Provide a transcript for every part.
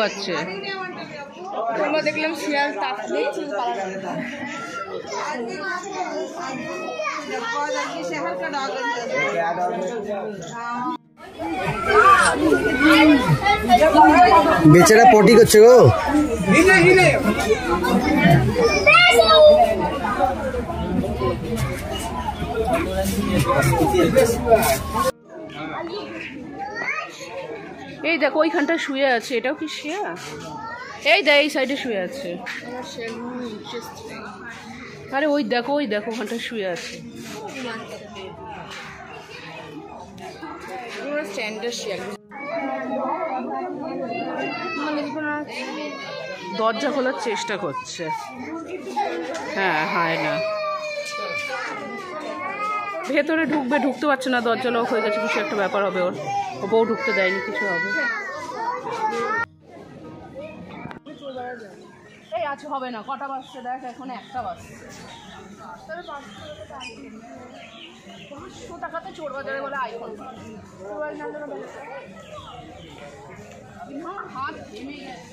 পাচ্ছে। আমরা দেখলাম শিয়াল তাক দিয়েছে বেচারা পটি করছে গো। এই দেখো ওইখানটা শুয়ে আছে, এটাও কি শিয়া? এই দেখ এই সাইডে শুয়ে আছে। আরে ওই দেখো ওখানটা শুয়ে আছে। দরজা খোলার চেষ্টা করছে। হ্যাঁ হয় না, ভেতরে ঢুকতে পারছে না, দরজা লক হয়ে গেছে, কিছু একটা ব্যাপার হবে, ওর বউ ঢুকতে দেয়নি, কিছু হবে। এই আছে হবে না, কটা বাজছে দেখ, এখন 1টা বাজছে। 500 টাকাতে চোর বাজারে বলে আইফোন হাত ঘেমে গেছে।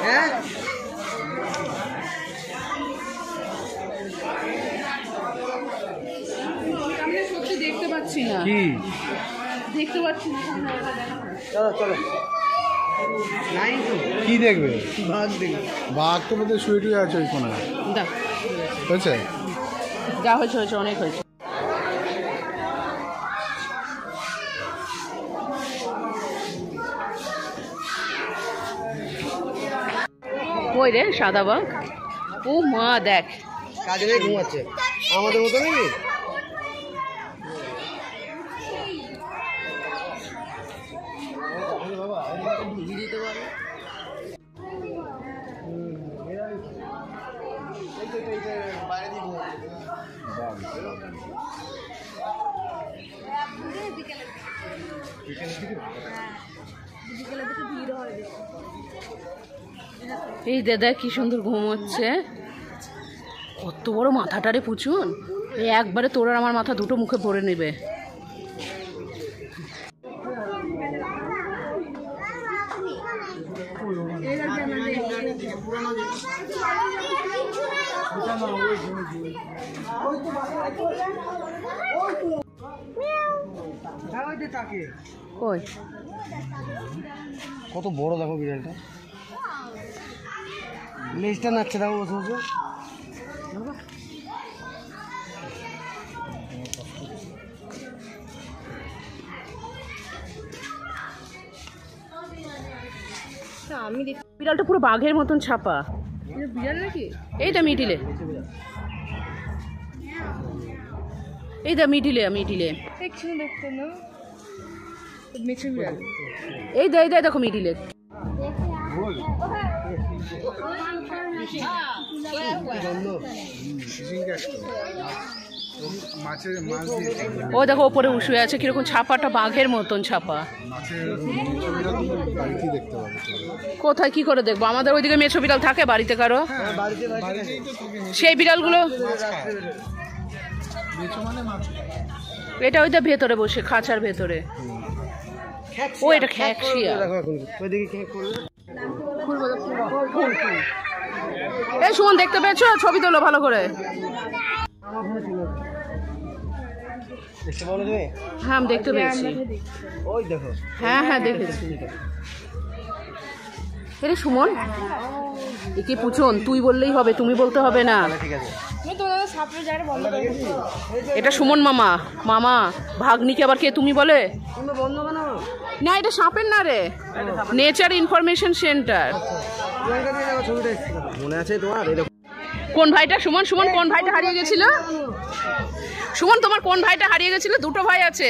হ্যাঁ আমি সত্যি দেখতে পাচ্ছি না, কি দেখতে পাচ্ছি না। চলো চলো। কি দেখবে? বাঘ দেখবে। বাঘ তো বোধহয় শুয়ে টুয়ে আছে ওই কোনায়। দেখ হয়েছে, যা হয়েছে অনেক হয়েছে। কই রে সাদা বাঘ? ও মা দেখ, কাজে নেই, ঘুমাচ্ছে আমাদের মতো নাকি? এই দাদা কি সুন্দর ঘুমোচ্ছে, কত বড় মাথাটারে পুচুন, এই একবারে তোর আর আমার মাথা দুটো মুখে ভরে নেবে। কই কত বড় দেখো বিড়ালটা, লেজটা নাচছে দেখো বসে বসে। আমি বিড়ালটা পুরো বাঘের মতন ছাপা। বিড়াল নাকি? এইটা মিডিলে, মিডিলে দেখছি দেখতে না, মেছে বিড়াল। এই দেখো মিডিলে। ও দেখো ওপরে শুয়ে আছে, কিরকম ছাপাটা বাঘের মতন ছাপা। কোথায় কি করে দেখবো? আমাদের ওইদিকে মেছো বিড়াল থাকে বাড়িতে কারো? সেই বিড়ালগুলো এটা ওইটা ভেতরে বসে, খাঁচার ভেতরে। ও এটা খ্যাকশিয়া। এই সুমন দেখতে পেয়েছো? ছবি তোলো ভালো করে। হ্যাঁ আমি দেখতে পেয়েছি। ওই দেখো। হ্যাঁ দেখেছি। এরে সুমন, একে পুছন, তুই বললেই হবে, তুমি বলতে হবে না। ঠিক আছে। এটা সুমন মামা ভাগ্নিকে আবার কে তুমি বলে? না এটা সাপের না রে, নেচার ইনফরমেশন সেন্টার। মনে আছে তোমার? কোন ভাইটা? সুমন কোন ভাইটা হারিয়ে গেছিল? সুমন তোমার কোন ভাইটা হারিয়ে গেছিল? দুটো ভাই আছে।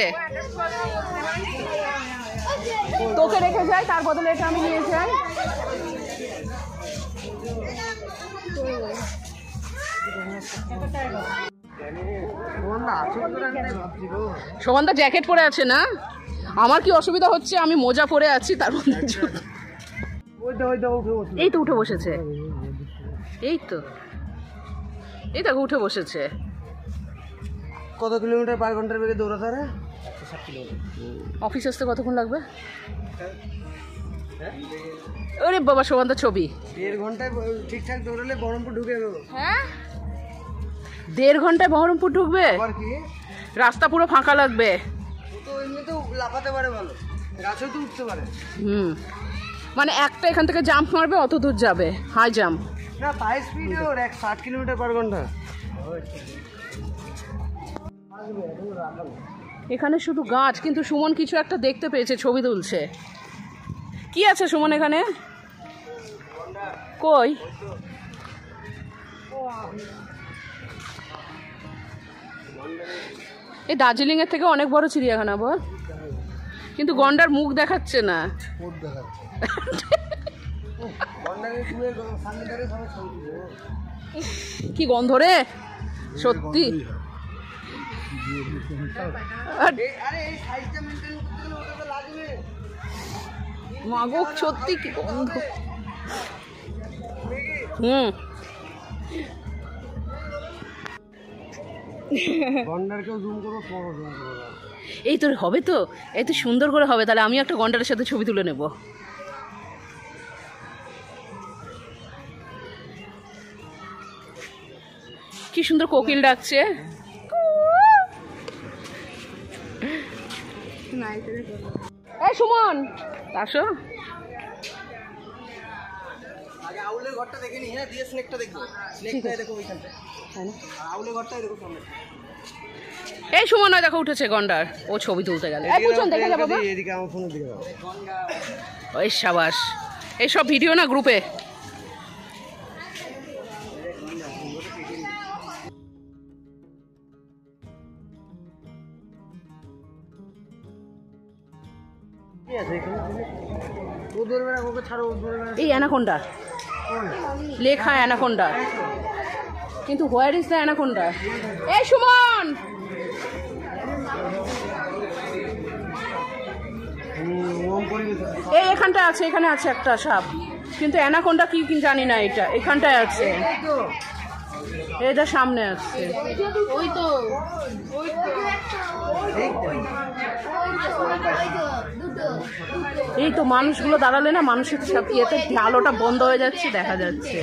তোকে রেখে যাই, তার বদলে এটা আমি নিয়ে যাই। সোমানদা জ্যাকেট পরে আছে না? আমার কি অসুবিধা হচ্ছে, আমি মোজা পরে আছি তার মধ্যে জুতো। এই তো উঠে বসেছে, এই তো এই দেখো উঠে বসেছে। কত কিলোমিটার পার ঘন্টার বেগে দৌড়াতে রে? অফিস আসতে কতক্ষণ লাগবে? ওরে বাবা, সোমানদার ছবি। 1.5 ঘন্টায় ঠিকঠাক দৌড়ালে বহরমপুর ঢুকে যাবে। হ্যাঁ, 1.5 ঘন্টায় বহরমপুর ঢুকবে? আবার কি রাস্তা পুরো ফাঁকা লাগবে। তো এমনি তো লাফাতে পারে ভালো, গাছেও তো উঠতে পারে। মানে একটা এখান থেকে জাম্প মারবে, অত দূর যাবে, হাই জাম্প। না হাই স্পিডে ওর 60 কিলোমিটার পার ঘন্টা। এখানে শুধু গাছ, কিন্তু সুমন কিছু একটা দেখতে পেয়েছে, ছবি তুলছে। কি আছে সুমন এখানে? কই? এই দার্জিলিং এর থেকে অনেক বড় চিড়িয়াখানা বল, কিন্তু গন্ডার মুখ দেখাচ্ছে না। কি গন্ধ রে সত্যি। মাগো সত্যি কি গন্ধ। এই তোর হবে তো, এই তো সুন্দর করে হবে। তাহলে আমি একটা গন্ডারের সাথে ছবি তুলে নেব। কি সুন্দর কোকিল ডাকছে। এই সুমন আসো। আগে আউলের ঘরটা দেখে নি, হ্যাঁ দিয়ে স্নেকটা দেখবো। স্নেকটা দেখো ওইখানটা, আউলের ঘরটাই দেখো সামনে। এই সুমন ওই দেখো উঠেছে গন্ডার, ও ছবি তুলতে গেলে। এই পুচন দেখে যা বাবা, এদিকে আমার ফোনের দিকে দাও। ওই সাবাস, এই সব ভিডিও না গ্রুপে। এই অ্যানাকোন্ডা লেখা, অ্যানাকোন্ডা, কিন্তু হোয়ার ইজ দ্য অ্যানাকোন্ডা? এই সুমন এই এখানটা আছে, এখানে আছে একটা সাপ, কিন্তু অ্যানাকোন্ডা কি জানি না। এটা এখানটায় আছে, এটা সামনে আছে। ওই তো এই তো মানুষগুলো দাঁড়ালে না, মানুষের সব ইয়েতে আলোটা বন্ধ হয়ে যাচ্ছে, দেখা যাচ্ছে।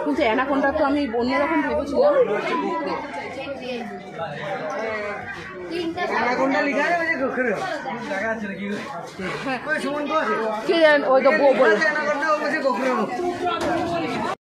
কিন্তু অ্যানাকোন্ডা তো আমি অন্যরকম ভেবেছিলাম। ওই তো বউ বলে